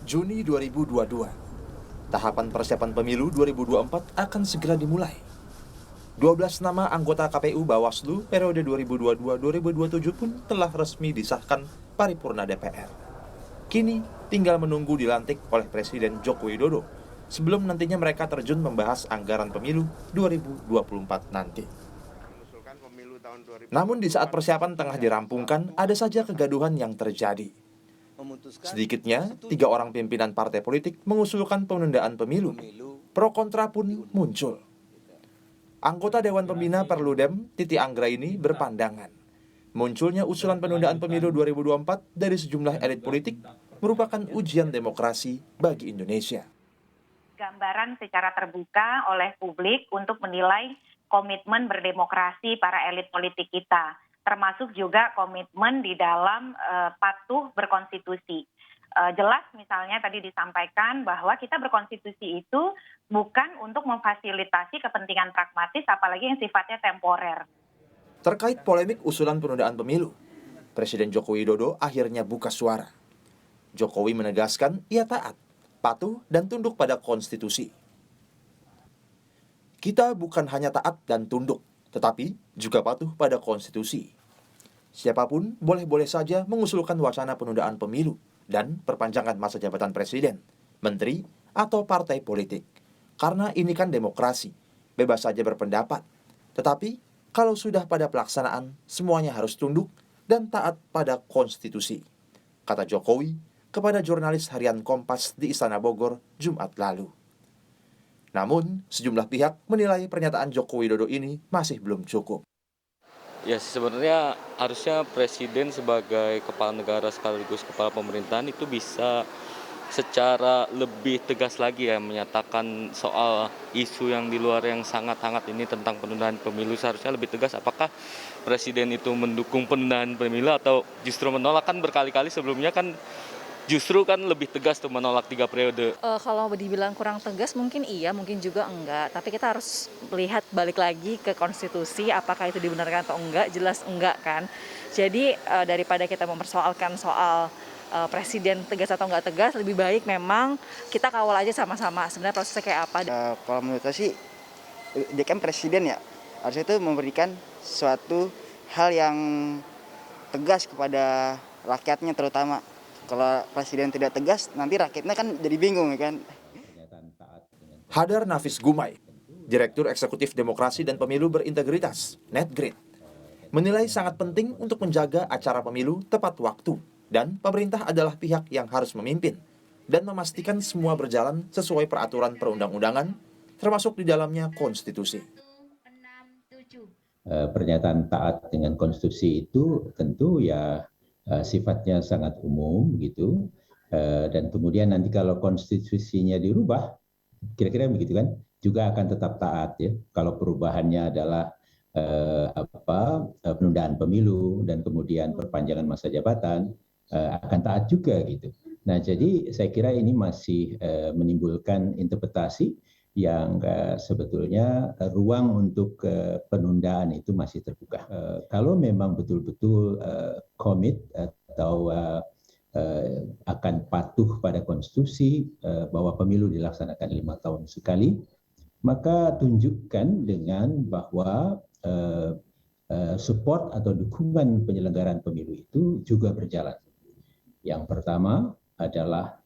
Juni 2022, tahapan persiapan pemilu 2024 akan segera dimulai. 12 nama anggota KPU Bawaslu periode 2022-2027 pun telah resmi disahkan paripurna DPR. Kini tinggal menunggu dilantik oleh Presiden Joko Widodo sebelum nantinya mereka terjun membahas anggaran pemilu 2024 nanti. Namun di saat persiapan tengah dirampungkan, ada saja kegaduhan yang terjadi. Sedikitnya, 3 orang pimpinan partai politik mengusulkan penundaan pemilu. Pro kontra pun muncul. Anggota Dewan Pembina Perludem, Titi Anggraini, berpandangan munculnya usulan penundaan pemilu 2024 dari sejumlah elit politik merupakan ujian demokrasi bagi Indonesia. Gambaran secara terbuka oleh publik untuk menilai komitmen berdemokrasi para elit politik kita, termasuk juga komitmen di dalam patuh berkonstitusi. Jelas misalnya tadi disampaikan bahwa kita berkonstitusi itu bukan untuk memfasilitasi kepentingan pragmatis apalagi yang sifatnya temporer. Terkait polemik usulan penundaan pemilu, Presiden Joko Widodo akhirnya buka suara. Jokowi menegaskan ia taat, patuh, dan tunduk pada konstitusi. Kita bukan hanya taat dan tunduk, tetapi juga patuh pada konstitusi. Siapapun boleh-boleh saja mengusulkan wacana penundaan pemilu dan perpanjangan masa jabatan presiden, menteri, atau partai politik. Karena ini kan demokrasi, bebas saja berpendapat. Tetapi, kalau sudah pada pelaksanaan, semuanya harus tunduk dan taat pada konstitusi, kata Jokowi kepada jurnalis harian Kompas di Istana Bogor, Jumat lalu. Namun, sejumlah pihak menilai pernyataan Joko Widodo ini masih belum cukup. Ya sebenarnya harusnya presiden sebagai kepala negara sekaligus kepala pemerintahan itu bisa secara lebih tegas lagi ya menyatakan soal isu yang di luar yang sangat hangat ini tentang penundaan pemilu. Seharusnya lebih tegas apakah presiden itu mendukung penundaan pemilu atau justru menolak. Kan berkali-kali sebelumnya kan justru kan lebih tegas tuh menolak 3 periode. Kalau dibilang kurang tegas mungkin iya, mungkin juga enggak. Tapi kita harus lihat balik lagi ke konstitusi, apakah itu dibenarkan atau enggak, jelas enggak kan. Jadi daripada kita mempersoalkan soal presiden tegas atau enggak tegas, lebih baik memang kita kawal aja sama-sama sebenarnya prosesnya kayak apa. Kalau menurut saya sih, dia kan presiden ya, harusnya itu memberikan suatu hal yang tegas kepada rakyatnya terutama. Kalau presiden tidak tegas, nanti rakyatnya kan jadi bingung kan. Hadar Nafis Gumai, Direktur Eksekutif Demokrasi dan Pemilu Berintegritas, NetGrid, menilai sangat penting untuk menjaga acara pemilu tepat waktu dan pemerintah adalah pihak yang harus memimpin dan memastikan semua berjalan sesuai peraturan perundang-undangan, termasuk di dalamnya konstitusi. Pernyataan taat dengan konstitusi itu tentu ya sifatnya sangat umum gitu, dan kemudian nanti kalau konstitusinya dirubah, kira-kira begitu kan, juga akan tetap taat ya. Kalau perubahannya adalah penundaan pemilu dan kemudian perpanjangan masa jabatan, akan taat juga gitu. Nah jadi saya kira ini masih menimbulkan interpretasi yang sebetulnya ruang untuk penundaan itu masih terbuka. Kalau memang betul-betul komit atau akan patuh pada konstitusi bahwa pemilu dilaksanakan 5 tahun sekali, maka tunjukkan dengan bahwa support atau dukungan penyelenggaraan pemilu itu juga berjalan. Yang pertama adalah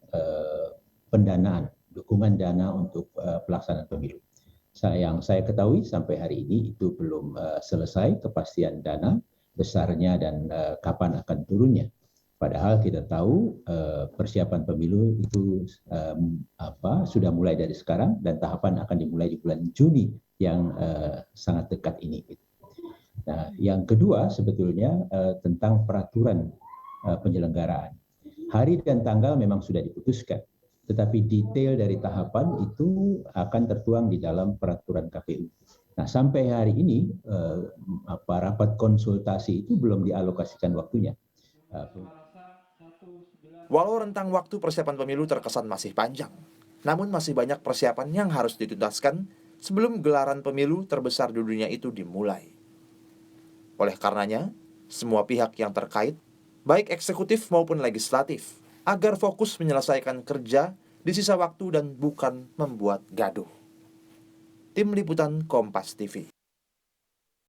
pendanaan, dukungan dana untuk pelaksanaan pemilu. Yang saya ketahui sampai hari ini itu belum selesai kepastian dana besarnya dan kapan akan turunnya. Padahal kita tahu persiapan pemilu itu sudah mulai dari sekarang dan tahapan akan dimulai di bulan Juni yang sangat dekat ini. Nah, yang kedua sebetulnya tentang peraturan penyelenggaraan. Hari dan tanggal memang sudah diputuskan. Tetapi detail dari tahapan itu akan tertuang di dalam peraturan KPU. Nah, sampai hari ini rapat konsultasi itu belum dialokasikan waktunya. Walau rentang waktu persiapan pemilu terkesan masih panjang, namun masih banyak persiapan yang harus dituntaskan sebelum gelaran pemilu terbesar di dunia itu dimulai. Oleh karenanya, semua pihak yang terkait, baik eksekutif maupun legislatif, agar fokus menyelesaikan kerja di sisa waktu dan bukan membuat gaduh. Tim Liputan Kompas TV.